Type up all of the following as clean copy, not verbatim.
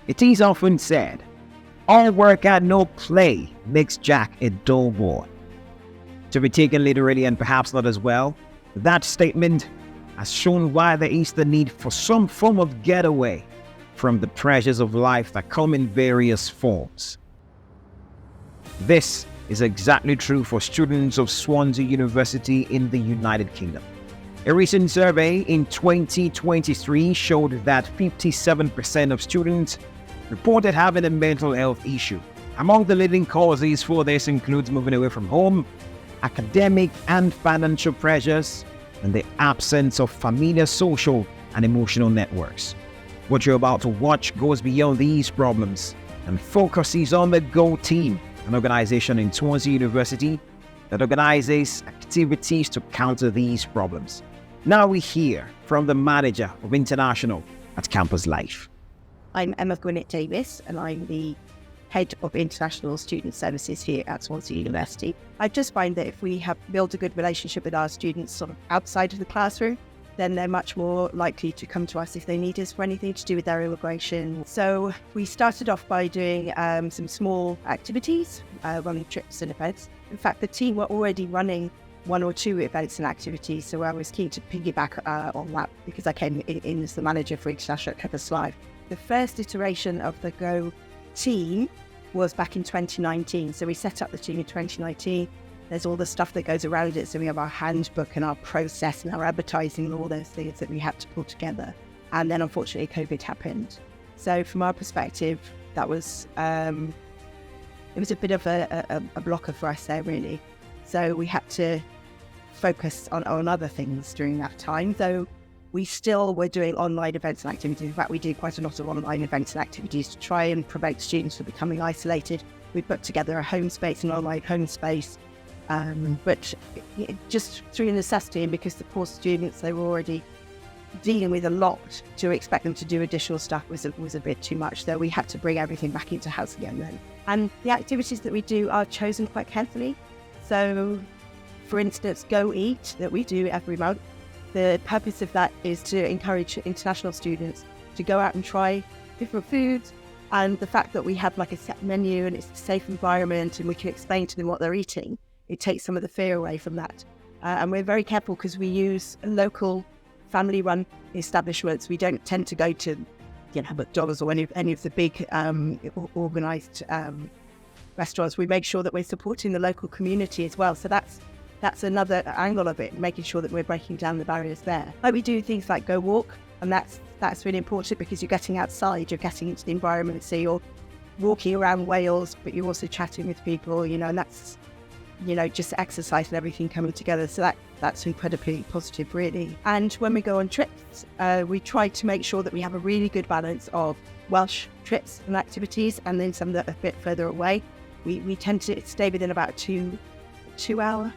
It is often said, all work and no play makes Jack a dull boy. To be taken literally and perhaps not as well, that statement has shown why there is the need for some form of getaway from the pressures of life that come in various forms. This is exactly true for students of Swansea University in the United Kingdom. A recent survey in 2023 showed that 57% of students reported having a mental health issue. Among the leading causes for this includes moving away from home, academic and financial pressures, and the absence of familiar social and emotional networks. What you're about to watch goes beyond these problems and focuses on the Go Team, an organization in Swansea University that organizes activities to counter these problems. Now we hear from the manager of International at Campus Life. I'm Emma Gwyneth Davis, and I'm the Head of International Student Services here at Swansea University. I just find that if we have built a good relationship with our students sort of outside of the classroom, then they're much more likely to come to us if they need us for anything to do with their immigration. So we started off by doing some small activities, running trips and events. In fact, the team were already running one or two events and activities, so I was keen to piggyback on that because I came in as the manager for International at Campus Life. The first iteration of the Go team was back in 2019, so we set up the team in 2019. There's all the stuff that goes around it. So we have our handbook and our process and our advertising and all those things that we had to pull together. And then unfortunately COVID happened. So from our perspective, that was, it was a bit of a blocker for us there really. So we had to focus on other things during that time. So we still were doing online events and activities. In fact, we did quite a lot of online events and activities to try and prevent students from becoming isolated. We put together a home space, an online home space. But just through necessity, and because the poor students, they were already dealing with a lot, to expect them to do additional stuff was a bit too much. So we had to bring everything back into house again then. And the activities that we do are chosen quite carefully. So, for instance, Go Eat that we do every month, the purpose of that is to encourage international students to go out and try different foods. And the fact that we have like a set menu and it's a safe environment and we can explain to them what they're eating, it takes some of the fear away from that. And we're very careful because we use local family-run establishments. We don't tend to go to, McDonald's or any of the big organised restaurants. We make sure that we're supporting the local community as well. So that's another angle of it, making sure that we're breaking down the barriers there. Like we do things like Go Walk, and that's really important because you're getting outside, you're getting into the environment. So you're walking around Wales, but you're also chatting with people, and that's just exercise and everything coming together. So that's incredibly positive, really. And when we go on trips, we try to make sure that we have a really good balance of Welsh trips and activities, and then some that are a bit further away. We tend to stay within about a 2-hour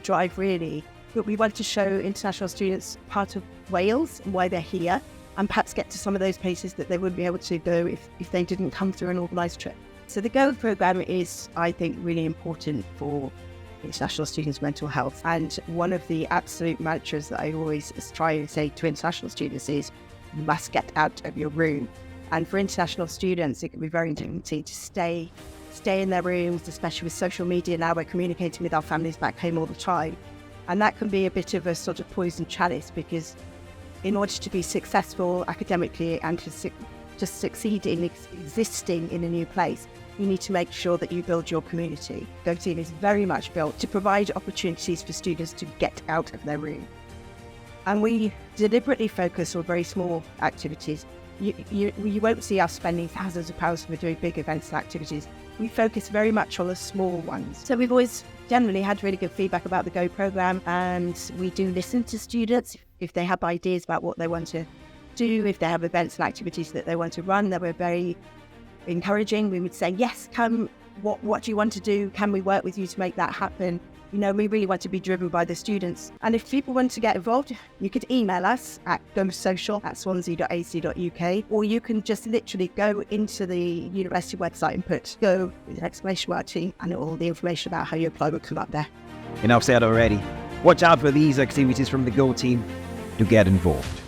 drive, really. But we want to show international students part of Wales and why they're here, and perhaps get to some of those places that they wouldn't be able to go if they didn't come through an organised trip. So the Go programme is, I think, really important for international students' mental health. And one of the absolute mantras that I always try and say to international students is, you must get out of your room. And for international students, it can be very tempting to stay in their rooms, especially with social media. Now we're communicating with our families back home all the time. And that can be a bit of a sort of poison chalice, because in order to be successful academically and to succeed in existing in a new place, you need to make sure that you build your community. Go Team is very much built to provide opportunities for students to get out of their room. And we deliberately focus on very small activities. You won't see us spending thousands of pounds for doing big events and activities. We focus very much on the small ones. So we've always generally had really good feedback about the Go programme, and we do listen to students if they have ideas about what they want to do, if they have events and activities that they want to run. They were very encouraging. We would say, yes, come, what do you want to do? Can we work with you to make that happen? We really want to be driven by the students. And if people want to get involved, you could email us at gosocial@swansea.ac.uk, or you can just literally go into the university website and put Go with an exclamation mark team, and all the information about how you apply will come up there. Enough said already. Watch out for these activities from the Go Team to get involved.